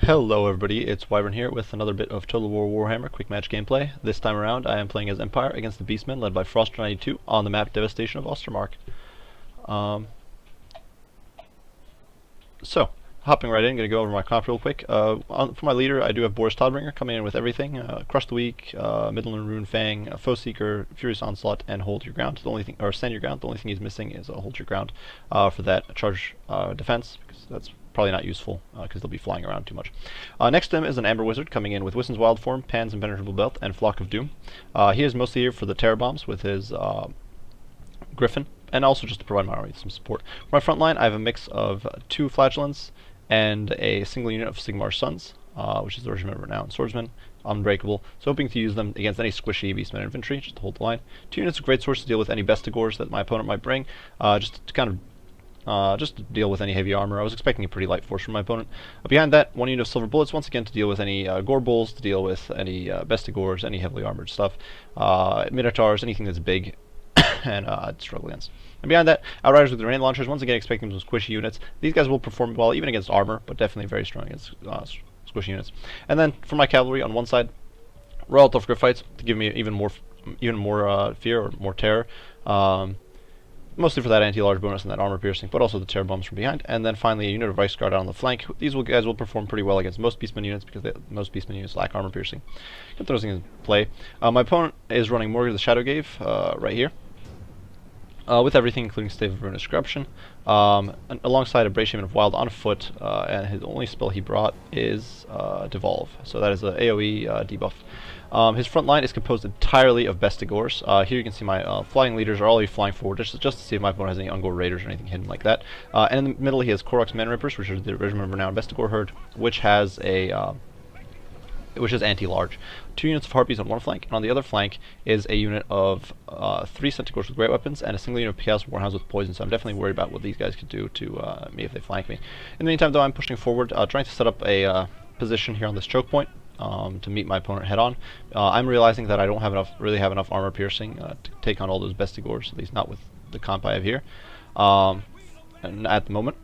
Hello everybody, it's Wyvern here with another bit of Total War Warhammer quick match gameplay. This time around I am playing as Empire against the Beastmen led by Froster92 on the map Devastation of Ostermark. Hopping right in, going to go over my comp real quick. For my leader I do have Boris Todbringer coming in with everything. Crush the Weak, Midland Rune Fang, Foe Seeker, Furious Onslaught, and Hold Your Ground. The only thing, or Stand Your Ground, the only thing he's missing is Hold Your Ground for that charge defense, because that's probably not useful because they'll be flying around too much. Next to him is an Amber Wizard coming in with Wissen's Wild Form, Pan's Impenetrable Belt, and Flock of Doom. He is mostly here for the Terror Bombs with his Griffin, and also just to provide my army some support. For my front line I have a mix of 2 Flagellants and a single unit of Sigmar's Sons, which is the Regiment of Renowned Swordsmen, Unbreakable, so hoping to use them against any squishy Beastmen infantry, just to hold the line. 2 units of Great Swords to deal with any Bestigors that my opponent might bring, just to deal with any heavy armor. I was expecting a pretty light force from my opponent. Behind that, 1 unit of Silver Bullets, once again to deal with any Gorbulls, to deal with any Bestigors, any heavily armored stuff, Minotaurs, anything that's big and struggle against. And behind that, Outriders with grenade launchers, once again expecting some squishy units. These guys will perform well even against armor, but definitely very strong against squishy units. And then for my cavalry on one side, Royal Elf Griffites to give me even more fear or more terror. Mostly for that anti-large bonus and that armor piercing, but also the terror bombs from behind. And then finally a unit of Reichsguard out on the flank. These guys will perform pretty well against most Beastmen units because most Beastmen units lack armor piercing. Get those things in play. My opponent is running Morgue of the Shadowgave right here, with everything including Stave of Ruinous Corruption, alongside a Bracement of Wild on foot, and his only spell he brought is Devolve. So that is an AoE debuff. His front line is composed entirely of Bestigors. Here you can see my flying leaders are already flying forward just to see if my opponent has any Ungor Raiders or anything hidden like that. And in the middle he has Korok's Man Rippers, which is the Regiment of Renowned Bestigor Herd, which has anti-large. 2 units of Harpies on one flank, and on the other flank is a unit of 3 Centaurs with great weapons and a single unit of Chaos Warhounds with poison, so I'm definitely worried about what these guys could do to me if they flank me. In the meantime though, I'm pushing forward, trying to set up a position here on this choke point to meet my opponent head on. I'm realizing that I don't really have enough armor piercing to take on all those Bestigors, at least not with the comp I have here and at the moment.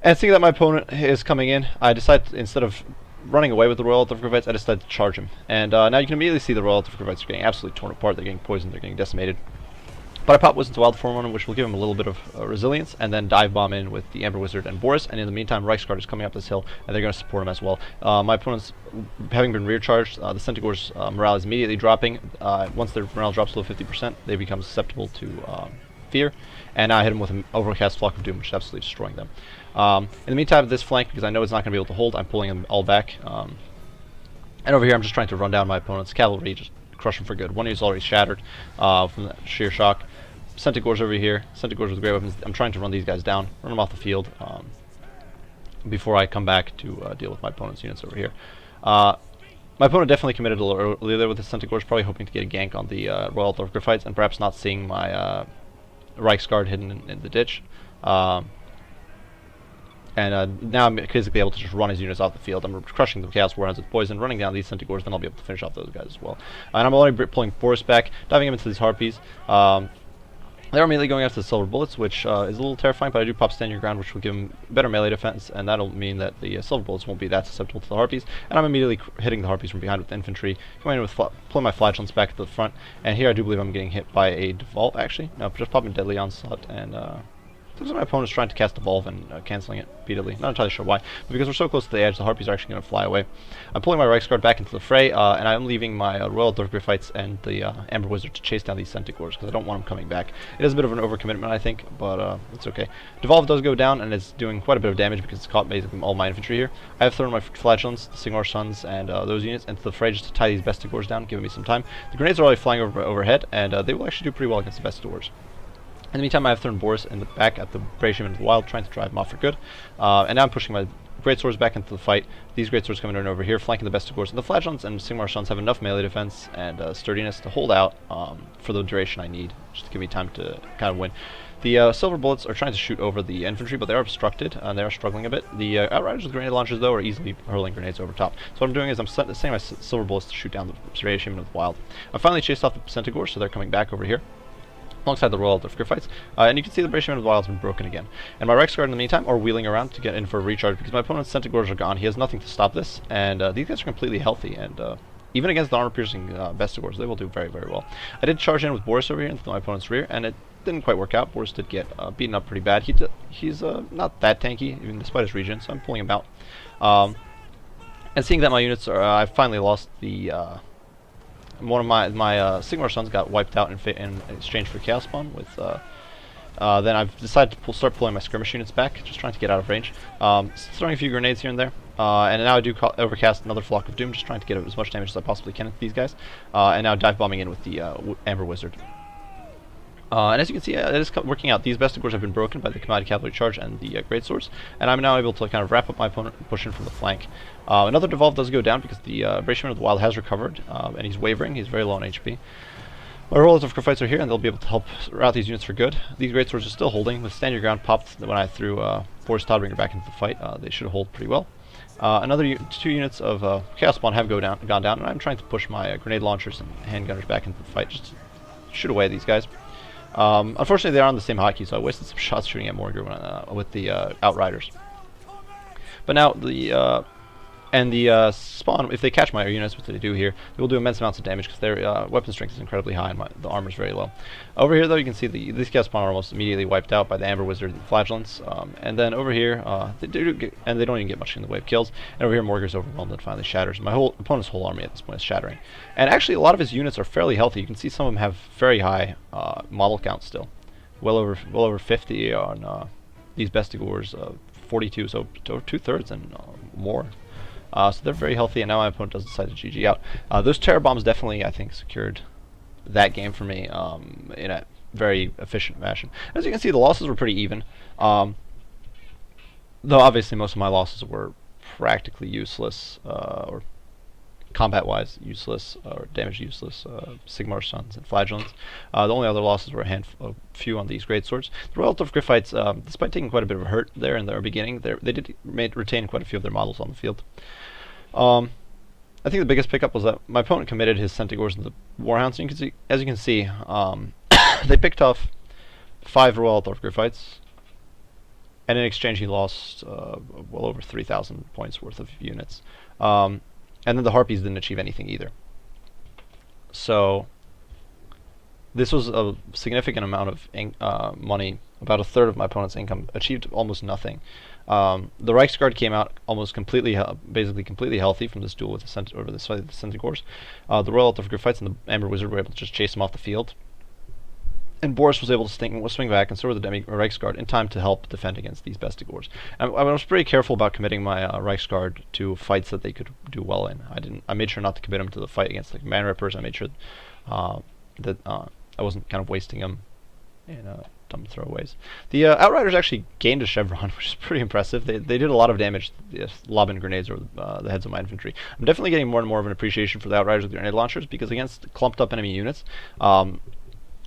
And seeing that my opponent is coming in, I decide instead of running away with the Royal Elf Griffites, I decided to charge him. And now you can immediately see the Royal Elf Griffites are getting absolutely torn apart, they're getting poisoned, they're getting decimated. But I pop Wissen's Wild Form on him, which will give him a little bit of resilience, and then dive bomb in with the Amber Wizard and Boris, and in the meantime Reichsguard is coming up this hill, and they're going to support him as well. My opponent's having been rear charged, the Centaur's morale is immediately dropping. Once their morale drops below 50%, they become susceptible to fear, and now I hit him with an Overcast Flock of Doom, which is absolutely destroying them. In the meantime, this flank, because I know it's not going to be able to hold, I'm pulling them all back. And over here I'm just trying to run down my opponent's cavalry, just crush them for good. One is already shattered from that sheer shock. Centaurs over here, Centaurs with great weapons. I'm trying to run these guys down, run them off the field before I come back to deal with my opponent's units over here. My opponent definitely committed a little earlier there with his Centaurs, probably hoping to get a gank on the Royal Elf Griffites and perhaps not seeing my Reichsguard hidden in the ditch. Now I'm basically able to just run his units off the field. I'm crushing the Chaos Warhounds with poison, running down these Centaurs, then I'll be able to finish off those guys as well. And I'm already pulling Boris back, diving him into these Harpies. They're immediately going after the Silver Bullets, which is a little terrifying, but I do pop Stand Your Ground, which will give him better melee defense, and that'll mean that the Silver Bullets won't be that susceptible to the Harpies. And I'm immediately hitting the Harpies from behind with infantry, going in with pulling my Flagellants back to the front, and here I do believe I'm getting hit by a Devolve, actually. No, just popping Deadly Onslaught, and looks like my opponent's trying to cast Devolve and cancelling it repeatedly. Not entirely sure why, but because we're so close to the edge, the Harpies are actually going to fly away. I'm pulling my Reichsguard back into the fray, and I'm leaving my Royal Elf Griffites and the Amber Wizard to chase down these Centaurs, because I don't want them coming back. It is a bit of an overcommitment, I think, but it's okay. Devolve does go down, and it's doing quite a bit of damage because it's caught basically all my infantry here. I have thrown my Flagellants, the Sigmar's Sons, and those units into the fray just to tie these Bestigors down, giving me some time. The grenades are already flying overhead, and they will actually do pretty well against the Bestigors. In the meantime, I have thrown Boris in the back at the Bracement of the Wild, trying to drive him off for good. And now I'm pushing my Great Swords back into the fight. These Great Swords coming in over here, flanking the Bestigors. And the Flagellants and Sigmar's Sons have enough melee defense and sturdiness to hold out for the duration I need, just to give me time to kind of win. The Silver Bullets are trying to shoot over the infantry, but they are obstructed, and they are struggling a bit. The Outriders with grenade launchers, though, are easily hurling grenades over top. So what I'm doing is I'm sending my Silver Bullets to shoot down the Bracement of the Wild. I finally chased off the Centaurs, so they're coming back over here. alongside the Royal of Griffiths, and you can see the Beastmen of the Wild has been broken again. And my Rex Guard in the meantime are wheeling around to get in for a recharge because my opponent's Centaurs are gone. He has nothing to stop this, and these guys are completely healthy, and even against the armor-piercing Bestigors, they will do very, very well. I did charge in with Boris over here into my opponent's rear, and it didn't quite work out. Boris did get beaten up pretty bad. He's not that tanky, even despite his regen, so I'm pulling him out. And seeing that my units are, I finally lost the one of my Sigmar sons got wiped out in exchange for Chaos Spawn. With then I've decided to start pulling my skirmish units back, just trying to get out of range. Throwing a few grenades here and there, and now I do overcast another Flock of Doom, just trying to get as much damage as I possibly can with these guys. And now dive bombing in with the Amber Wizard. And as you can see, it is working out. These Bestigors have been broken by the Commodity Cavalry Charge and the Great Swords, and I'm now able to kind of wrap up my opponent and push in from the flank. Another Devolve does go down because the Beastman of the Wild has recovered, and he's wavering. He's very low on HP. My Royals of Griffiths are here, and they'll be able to help route these units for good. These Great Swords are still holding. With Stand Your Ground popped when I threw Boris Todbringer back into the fight. They should hold pretty well. Another two units of Chaos Spawn have gone down, and I'm trying to push my grenade launchers and handgunners back into the fight, just to shoot away these guys. Unfortunately, they are on the same hotkey, so I wasted some shots shooting at Morgar with the Outriders. But now the Spawn, if they catch my units, which they do here, they will do immense amounts of damage because their weapon strength is incredibly high and the armor is very low. Over here, though, you can see these Chaos Spawn are almost immediately wiped out by the Amber Wizard and the Flagellants. And then over here, they don't even get much in the way of kills. And over here, Morgar's overwhelmed and finally shatters. My opponent's whole army at this point is shattering. And actually, a lot of his units are fairly healthy. You can see some of them have very high model counts still, well over 50 on these Bestigors, 42, so 2/3 and more. So they're very healthy, and now my opponent does decide to GG out. Those Terror Bombs definitely, I think, secured that game for me in a very efficient fashion. As you can see, the losses were pretty even. Though obviously most of my losses were practically useless, or combat-wise useless, or damage useless, Sigmar Sons and Flagellants. The only other losses were a few on these Great Swords. The Royal of Griffites, despite taking quite a bit of a hurt there in their beginning, they did retain quite a few of their models on the field. I think the biggest pickup was that my opponent committed his Centaurs into Warhounds, and as you can see, they picked off 5 Royal of Griffites, and in exchange he lost well over 3,000 points worth of units. And then the Harpies didn't achieve anything either. So this was a significant amount of money. About a third of my opponent's income achieved almost nothing. The Reichsguard came out almost basically completely healthy from this duel with the Centaurs. The Royal of Griffites and the Amber Wizard were able to just chase him off the field. And Boris was able to swing back, and so were the Reichsguard, in time to help defend against these Bestigors. I was very careful about committing my Reichsguard to fights that they could do well in. I made sure not to commit them to the fight against like Man Rippers. I made sure that I wasn't kind of wasting them in dumb throwaways. The Outriders actually gained a chevron, which is pretty impressive. They did a lot of damage, lobbing grenades over the heads of my infantry. I'm definitely getting more and more of an appreciation for the Outriders with grenade launchers, because against clumped up enemy units,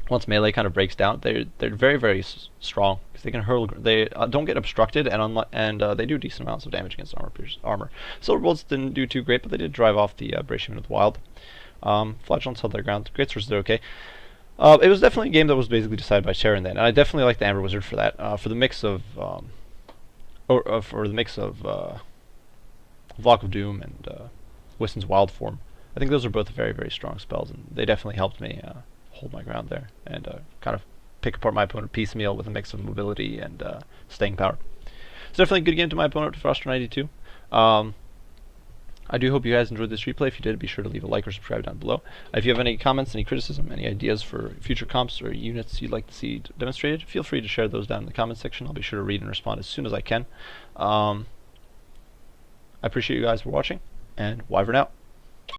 once melee kind of breaks down, they're very, very strong, because they can hurl. They don't get obstructed, and they do decent amounts of damage against armor. Silver Bolts didn't do too great, but they did drive off the Beastmen of the Wild. Flagellants held their ground. Great Swords did okay. It was definitely a game that was basically decided by Terran then, and I definitely like the Amber Wizard for that. For the mix of Flock of Doom and Wiston's Wild Form, I think those are both very, very strong spells, and they definitely helped me hold my ground there and kind of pick apart my opponent piecemeal with a mix of mobility and staying power. It's definitely a good game to my opponent, Froster92. I do hope you guys enjoyed this replay. If you did, be sure to leave a like or subscribe down below. If you have any comments, any criticism, any ideas for future comps or units you'd like to see demonstrated, feel free to share those down in the comments section. I'll be sure to read and respond as soon as I can. I appreciate you guys for watching, and Wyvern out.